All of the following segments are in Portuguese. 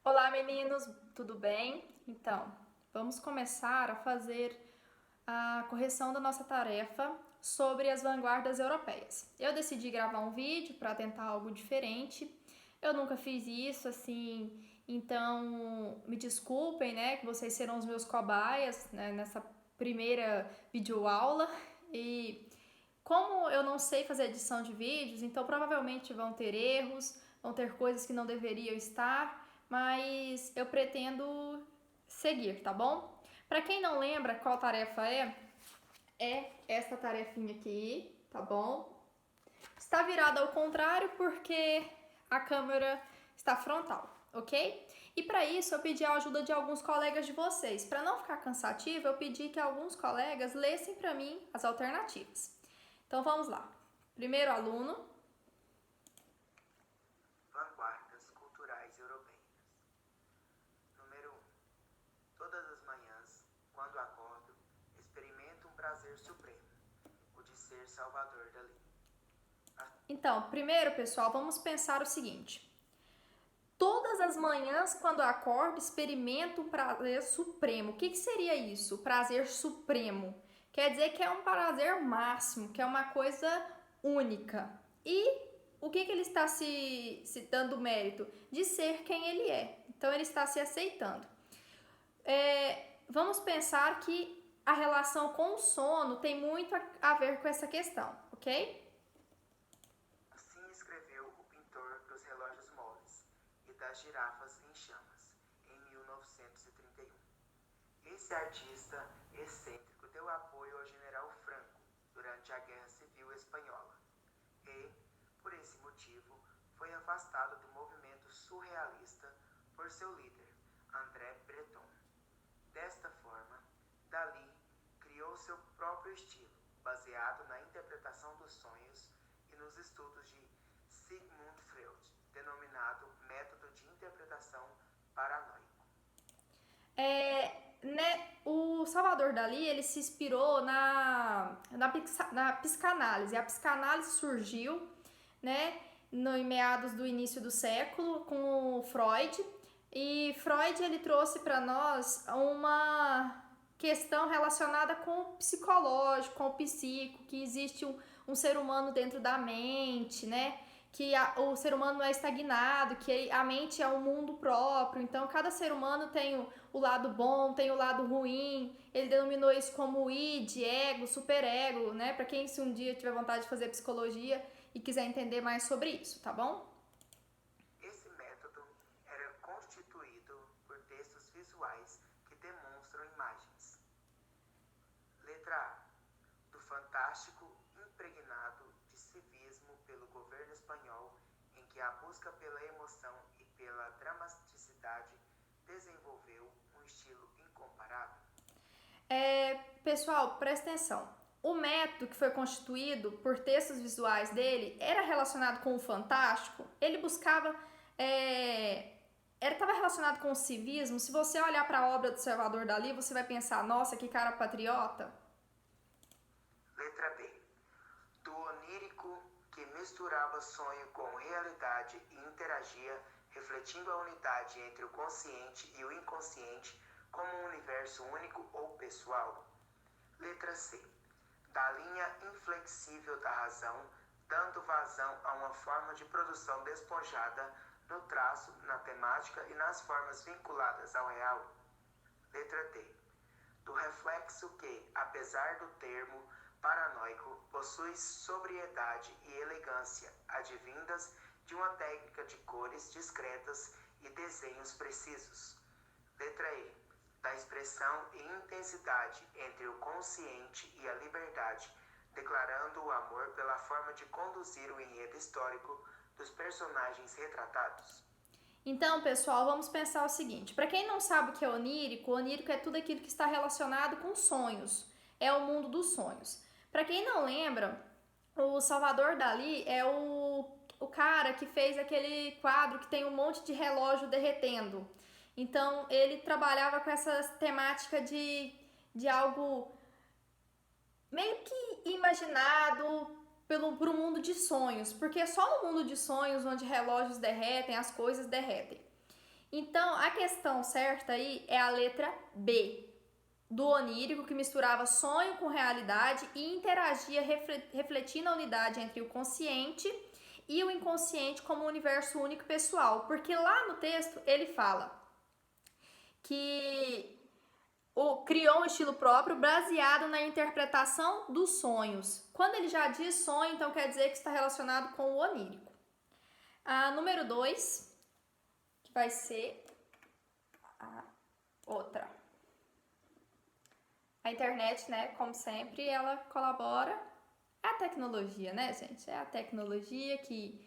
Olá meninos, tudo bem? Então, vamos começar a fazer a correção da nossa tarefa sobre as vanguardas europeias. Eu decidi gravar um vídeo para tentar algo diferente. Eu nunca fiz isso assim, então me desculpem, né, que vocês serão os meus cobaias, né, nessa primeira videoaula. E como eu não sei fazer edição de vídeos, então provavelmente vão ter erros, vão ter coisas que não deveriam estar, mas eu pretendo seguir, tá bom? Para quem não lembra qual tarefa é essa tarefinha aqui, tá bom? Está virada ao contrário porque a câmera está frontal, ok? E para isso eu pedi a ajuda de alguns colegas de vocês. Para não ficar cansativo, eu pedi que alguns colegas lessem para mim as alternativas. Então vamos lá. Primeiro aluno. Vanguardas culturais europeias. Número 1. Todas as manhãs, quando acordo, experimento um prazer supremo, o de ser Salvador Dalí. Então, primeiro, pessoal, vamos pensar o seguinte. Todas as manhãs, quando acordo, experimento um prazer supremo. O que seria isso? Prazer supremo. Quer dizer que é um prazer máximo, que é uma coisa única. E o que ele está se dando mérito? De ser quem ele é. Então, ele está se aceitando. Vamos pensar que a relação com o sono tem muito a ver com essa questão, ok? Assim escreveu o pintor dos relógios moles e das girafas em chamas, em 1931. Esse artista excêntrico deu apoio ao general Franco durante a Guerra Civil Espanhola e, por esse motivo, foi afastado do movimento surrealista por seu líder, André Breton. Desta forma, Dalí criou seu próprio estilo, baseado na interpretação dos sonhos e nos estudos de Sigmund Freud, denominado método de interpretação paranoico. O Salvador Dalí ele se inspirou na psicanálise. A psicanálise surgiu, né, em meados do início do século com o Freud. E Freud ele trouxe para nós uma questão relacionada com o psicológico, com o psíquico, que existe um ser humano dentro da mente, né? Que o ser humano não é estagnado, que a mente é um mundo próprio. Então, cada ser humano tem o lado bom, tem o lado ruim. Ele denominou isso como id, ego, superego, né? Para quem se um dia tiver vontade de fazer psicologia e quiser entender mais sobre isso, tá bom? Esse método era constituído por textos visuais que demonstram imagens. Letra A. Do fantástico impregnado de civismo pelo governo espanhol, em que a busca pela emoção e pela dramaticidade desenvolveu um estilo incomparável. Pessoal, presta atenção. O método que foi constituído por textos visuais dele era relacionado com o fantástico. Ele buscava. Estava relacionado com o civismo. Se você olhar para a obra do Salvador Dalí, você vai pensar: nossa, que cara patriota. Letra B. Do onírico que misturava sonho com realidade e interagia, refletindo a unidade entre o consciente e o inconsciente como um universo único ou pessoal. Letra C. Da linha inflexível da razão, dando vazão a uma forma de produção despojada no traço, na temática e nas formas vinculadas ao real. Letra D. Do reflexo que, apesar do termo paranoico, possui sobriedade e elegância advindas de uma técnica de cores discretas e desenhos precisos. Letra E. Da expressão e intensidade entre o consciente e a liberdade, declarando o amor pela forma de conduzir o enredo histórico dos personagens retratados. Então, pessoal, vamos pensar o seguinte: para quem não sabe o que é onírico é tudo aquilo que está relacionado com sonhos. É o mundo dos sonhos. Para quem não lembra, o Salvador Dalí é o cara que fez aquele quadro que tem um monte de relógio derretendo. Então, ele trabalhava com essa temática de algo meio que imaginado por um mundo de sonhos, porque é só no mundo de sonhos onde relógios derretem, as coisas derretem. Então, a questão certa aí é a letra B, do onírico, que misturava sonho com realidade e interagia refletindo a unidade entre o consciente e o inconsciente como um universo único e pessoal. Porque lá no texto ele fala que criou um estilo próprio baseado na interpretação dos sonhos. Quando ele já diz sonho, então quer dizer que está relacionado com o onírico. A número 2, que vai ser a outra. A internet, né, como sempre, ela colabora. É a tecnologia, né, gente? É a tecnologia que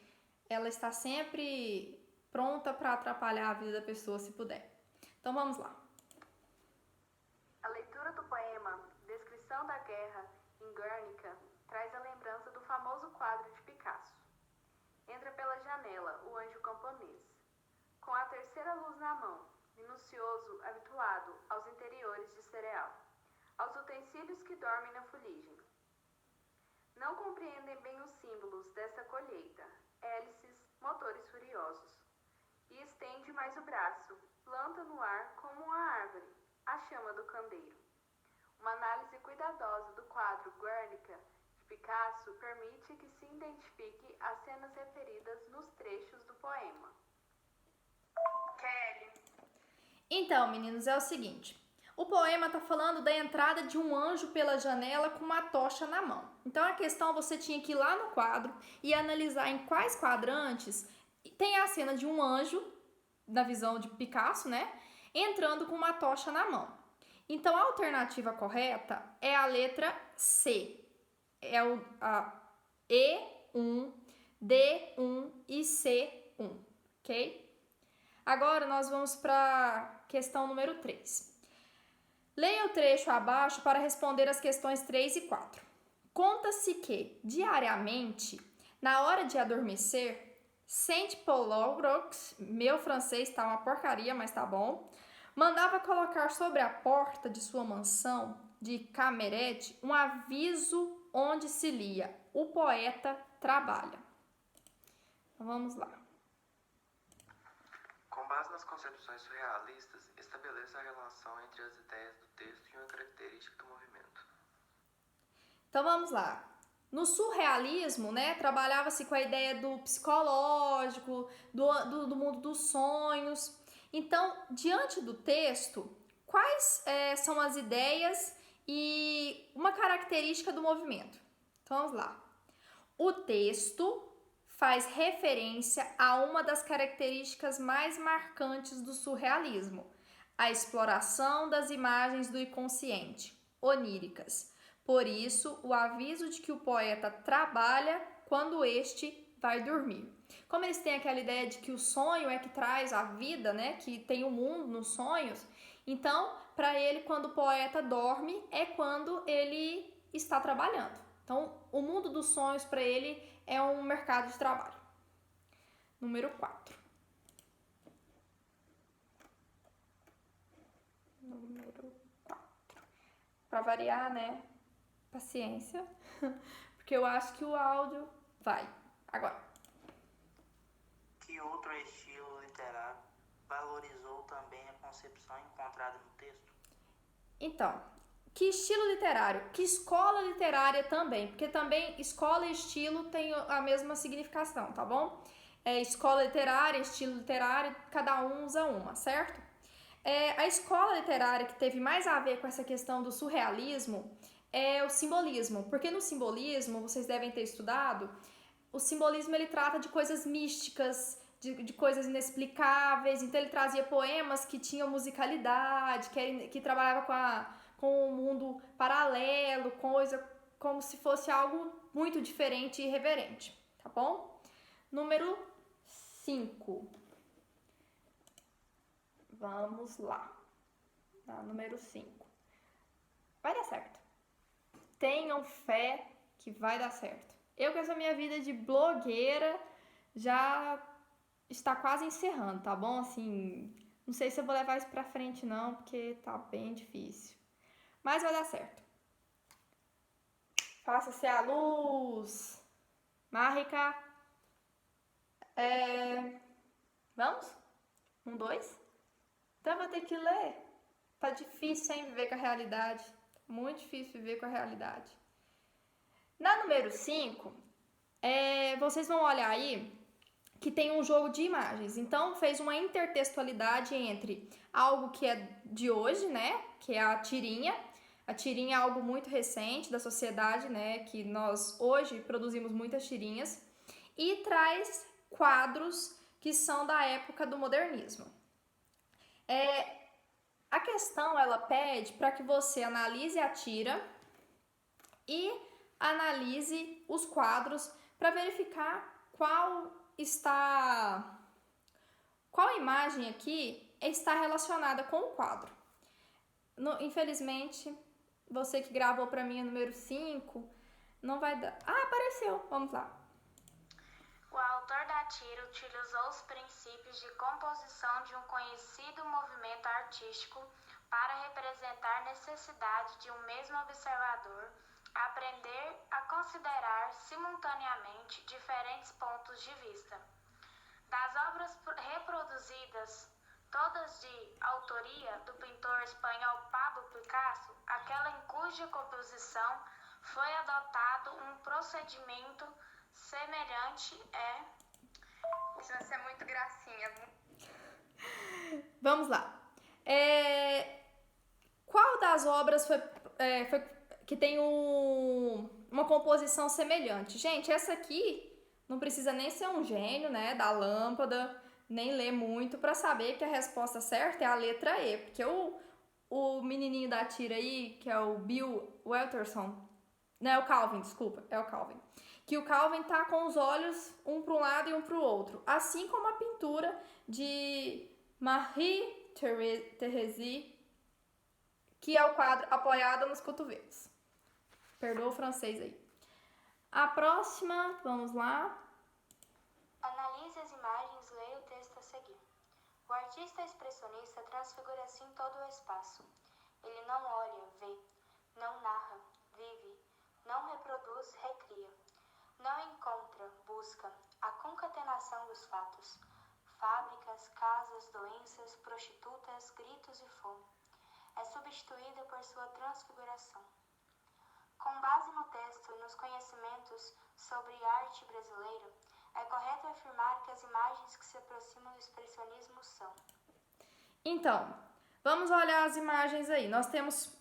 ela está sempre pronta para atrapalhar a vida da pessoa, se puder. Então, vamos lá. A leitura do poema Descrição da Guerra em Guernica traz a lembrança do famoso quadro de Picasso. Entra pela janela o anjo camponês, com a terceira luz na mão, minucioso, habituado aos interiores de cereal, aos utensílios que dormem na fuligem. Não compreendem bem os símbolos dessa colheita, hélices, motores furiosos. E estende mais o braço, planta no ar como uma árvore, a chama do candeeiro. Uma análise cuidadosa do quadro Guernica de Picasso permite que se identifique as cenas referidas nos trechos do poema. Kelly. Então, meninos, é o seguinte. O poema está falando da entrada de um anjo pela janela com uma tocha na mão. Então, a questão você tinha que ir lá no quadro e analisar em quais quadrantes tem a cena de um anjo, na visão de Picasso, né? Entrando com uma tocha na mão. Então, a alternativa correta é a letra C. É a E1, D1 e C1, ok? Agora, nós vamos para a questão número 3. Leia o trecho abaixo para responder as questões 3 e 4. Conta-se que, diariamente, na hora de adormecer, Saint-Paul-Rox, meu francês tá uma porcaria, mas tá bom, mandava colocar sobre a porta de sua mansão de Cameret um aviso onde se lia: o poeta trabalha. Então, vamos lá. Com base nas concepções surrealistas, estabeleça a relação entre as ideias do texto e uma característica do movimento. Então vamos lá. No surrealismo, né, trabalhava-se com a ideia do psicológico, do mundo dos sonhos. Então, diante do texto, quais são as ideias e uma característica do movimento? Então vamos lá. O texto faz referência a uma das características mais marcantes do surrealismo, a exploração das imagens do inconsciente, oníricas. Por isso, o aviso de que o poeta trabalha quando este vai dormir. Como eles têm aquela ideia de que o sonho é que traz a vida, né, que tem o mundo nos sonhos, então, para ele, quando o poeta dorme, é quando ele está trabalhando. Então, o mundo dos sonhos para ele é um mercado de trabalho. Número 4. Número 4. Para variar, né? Paciência, porque eu acho que o áudio vai. Agora. Que outro estilo literário valorizou também a concepção encontrada no texto? Então, que estilo literário? Que escola literária também? Porque também escola e estilo têm a mesma significação, tá bom? Escola literária, estilo literário, cada um usa uma, certo? A escola literária que teve mais a ver com essa questão do surrealismo é o simbolismo, porque no simbolismo, vocês devem ter estudado, o simbolismo ele trata de coisas místicas, de coisas inexplicáveis, então ele trazia poemas que tinham musicalidade, que trabalhava com um mundo paralelo, coisa como se fosse algo muito diferente e irreverente, tá bom? Número 5. Vamos lá. Número 5. Vai dar certo. Tenham fé que vai dar certo. Eu com essa minha vida de blogueira já está quase encerrando, tá bom? Assim, não sei se eu vou levar isso pra frente não, porque tá bem difícil. Mas vai dar certo. Faça-se a luz. Márica. Vamos? 1, 2. Então eu vou ter que ler. Tá difícil sem viver com a realidade. Muito difícil viver com a realidade. Na número 5, vocês vão olhar aí que tem um jogo de imagens. Então, fez uma intertextualidade entre algo que é de hoje, né? Que é a tirinha. A tirinha é algo muito recente da sociedade, né? Que nós hoje produzimos muitas tirinhas. E traz quadros que são da época do modernismo. A questão, ela pede para que você analise a tira e analise os quadros para verificar qual imagem aqui está relacionada com o quadro. Infelizmente, você que gravou para mim o número 5, não vai dar. Ah, apareceu. Vamos lá. O autor da tira utilizou os princípios de composição de um conhecido movimento artístico para representar a necessidade de um mesmo observador aprender a considerar simultaneamente diferentes pontos de vista. Das obras reproduzidas, todas de autoria do pintor espanhol Pablo Picasso, aquela em cuja composição foi adotado um procedimento semelhante Isso vai ser muito gracinha. Vamos lá. Qual das obras foi que tem uma composição semelhante? Gente, essa aqui não precisa nem ser um gênio, né, da lâmpada, nem ler muito para saber que a resposta certa é a letra E, porque o menininho da tira aí, que é o Bill Walterson, não é o Calvin, desculpa, é o Calvin. Que o Calvin tá com os olhos um para um lado e um para o outro, assim como a pintura de Marie-Thérèse, que é o quadro apoiado nos cotovelos. Perdoa o francês aí. A próxima, vamos lá. Analise as imagens, leia o texto a seguir. O artista expressionista transfigura assim todo o espaço. Ele não olha, vê, não narra, vive, não reproduz, recria. Não encontra, busca a concatenação dos fatos. Fábricas, casas, doenças, prostitutas, gritos e fome. É substituída por sua transfiguração. Com base no texto e nos conhecimentos sobre arte brasileira, é correto afirmar que as imagens que se aproximam do expressionismo são. Então, vamos olhar as imagens aí. Nós temos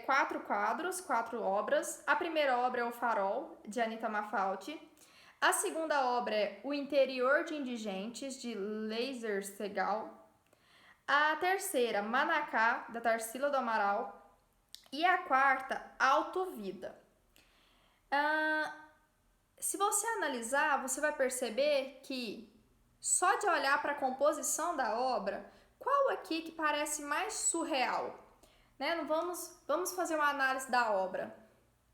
4 quadros, 4 obras. A primeira obra é O Farol, de Anita Malfatti. A segunda obra é O Interior de Indigentes, de Leyser Segal. A terceira, Manacá, da Tarsila do Amaral. E a quarta, Autovida. Se você analisar, você vai perceber que só de olhar para a composição da obra, qual aqui que parece mais surreal? Né? Vamos fazer uma análise da obra.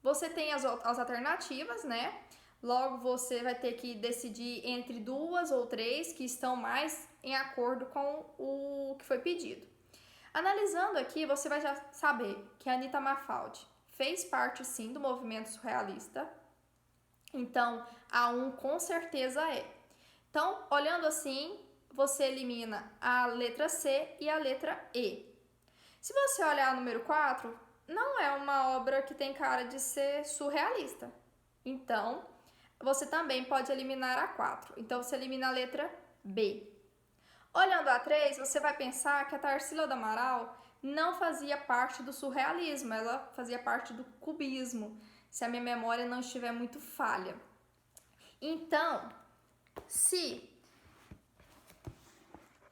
Você tem as alternativas, né? Logo, você vai ter que decidir entre 2 ou 3 que estão mais em acordo com o que foi pedido. Analisando aqui, você vai já saber que a Anita Malfatti fez parte, sim, do movimento surrealista. Então, a 1 com certeza é. Então, olhando assim, você elimina a letra C e a letra E. Se você olhar a número 4, não é uma obra que tem cara de ser surrealista. Então, você também pode eliminar a 4. Então, você elimina a letra B. Olhando a 3, você vai pensar que a Tarsila do Amaral não fazia parte do surrealismo, ela fazia parte do cubismo, se a minha memória não estiver muito falha. Então, se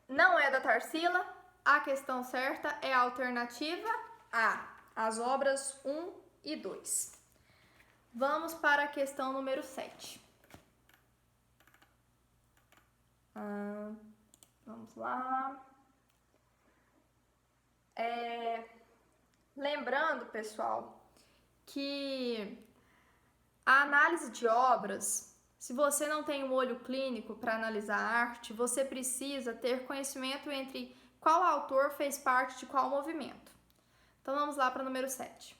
não é da Tarsila, a questão certa é a alternativa A, as obras 1 e 2. Vamos para a questão número 7. Vamos lá. Lembrando, pessoal, que a análise de obras, se você não tem um olho clínico para analisar a arte, você precisa ter conhecimento entre qual autor fez parte de qual movimento. Então vamos lá para o número 7.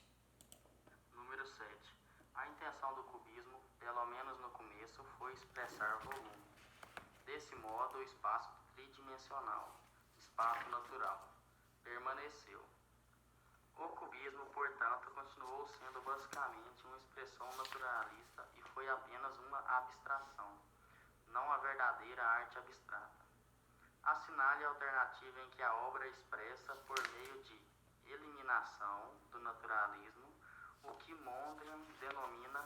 Número 7. A intenção do cubismo, pelo menos no começo, foi expressar volume. Desse modo, o espaço tridimensional, espaço natural, permaneceu. O cubismo, portanto, continuou sendo basicamente uma expressão naturalista e foi apenas uma abstração, não a verdadeira arte abstrata. Assinale a alternativa em que a obra expressa, por meio de eliminação do naturalismo, o que Mondrian denomina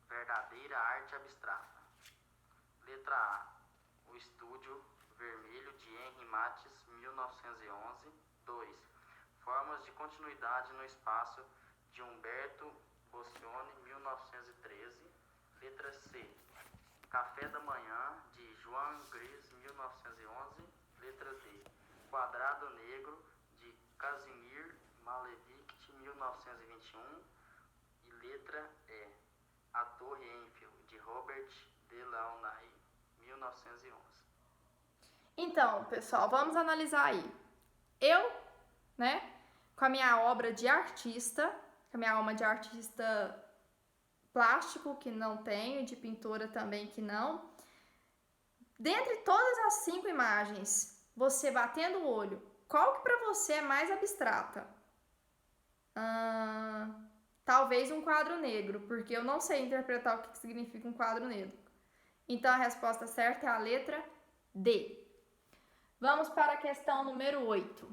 verdadeira arte abstrata. Letra A. O Estúdio Vermelho de Henri Matisse, 1911. 2. Formas de continuidade no espaço de Umberto Boccioni, 1913. Letra C. Café da Manhã de Joan Gris, 1911. Letra D. Quadrado Negro de Casimir Malevich, 1921. E letra E. A Torre Eiffel de Robert Delaunay, 1911. Então, pessoal, vamos analisar aí. Eu, com a minha obra de artista, com a minha alma de artista plástico, que não tenho, de pintora também que não. Dentre todas as 5 imagens, você batendo o olho, qual que para você é mais abstrata? Talvez um quadro negro, porque eu não sei interpretar o que significa um quadro negro. Então, a resposta certa é a letra D. Vamos para a questão número 8.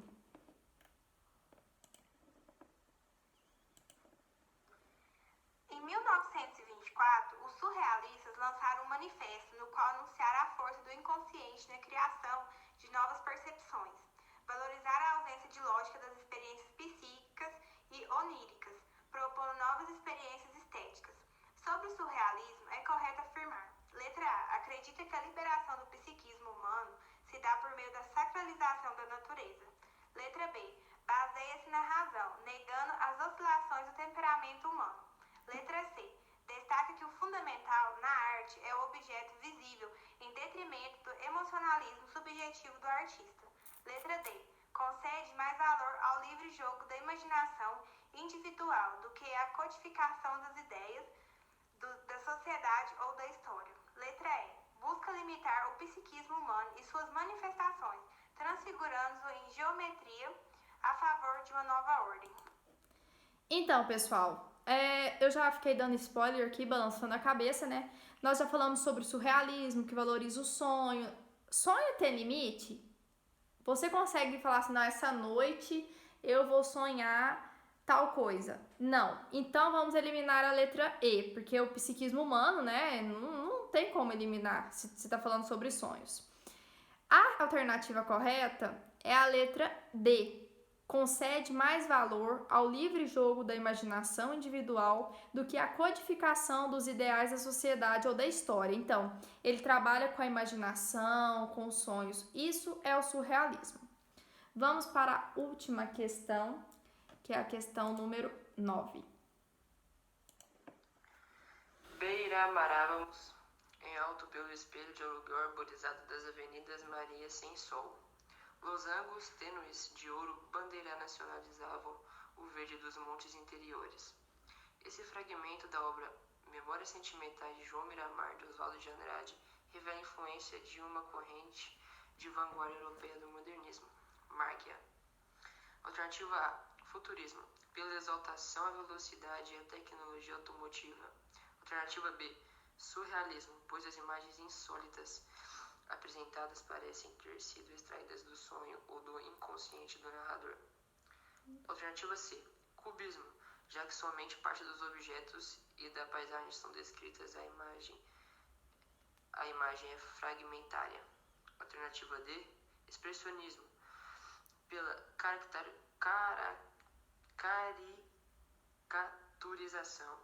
Em 1924, os surrealistas lançaram um manifesto no qual anunciaram a força do inconsciente na criação de novas percepções, valorizaram a ausência de lógica das experiências psíquicas e oníricas, propondo novas experiências estéticas. Sobre o surrealismo, é correto afirmar: letra A. Acredita que a liberação do psiquismo humano se dá por meio da sacralização da natureza. Letra B. Baseia-se na razão, negando as oscilações do temperamento humano. Letra C. Destaca que o fundamental na arte é o objeto visível, em detrimento do emocionalismo subjetivo do artista. Letra D. Concede mais valor ao livre jogo da imaginação individual do que à codificação das ideias da sociedade ou da história. Letra E. Busca limitar o psiquismo humano e suas manifestações, transfigurando-o em geometria a favor de uma nova ordem. Então, pessoal, eu já fiquei dando spoiler aqui, balançando a cabeça, Nós já falamos sobre o surrealismo, que valoriza o sonho. Sonho tem limite? Você consegue falar assim, não, essa noite eu vou sonhar tal coisa. Não. Então, vamos eliminar a letra E, porque o psiquismo humano, não tem como eliminar se você está falando sobre sonhos. A alternativa correta é a letra D. Concede mais valor ao livre jogo da imaginação individual do que à codificação dos ideais da sociedade ou da história. Então, ele trabalha com a imaginação, com os sonhos. Isso é o surrealismo. Vamos para a última questão, que é a questão número 9. Beiramarávamos em alto pelo espelho de aluguel arborizado das avenidas Maria sem sol. Losangos tênues de ouro bandeira nacionalizavam o verde dos montes interiores. Esse fragmento da obra Memórias Sentimentais de João Miramar de Oswaldo de Andrade revela a influência de uma corrente de vanguarda europeia do modernismo. Marque-a. Alternativa A. Futurismo, pela exaltação à velocidade e à tecnologia automotiva. Alternativa B. Surrealismo, pois as imagens insólitas apresentadas parecem ter sido extraídas do sonho ou do inconsciente do narrador. Alternativa C. Cubismo, já que somente parte dos objetos e da paisagem são descritas, a imagem é fragmentária. Alternativa D. Expressionismo, pela caricaturização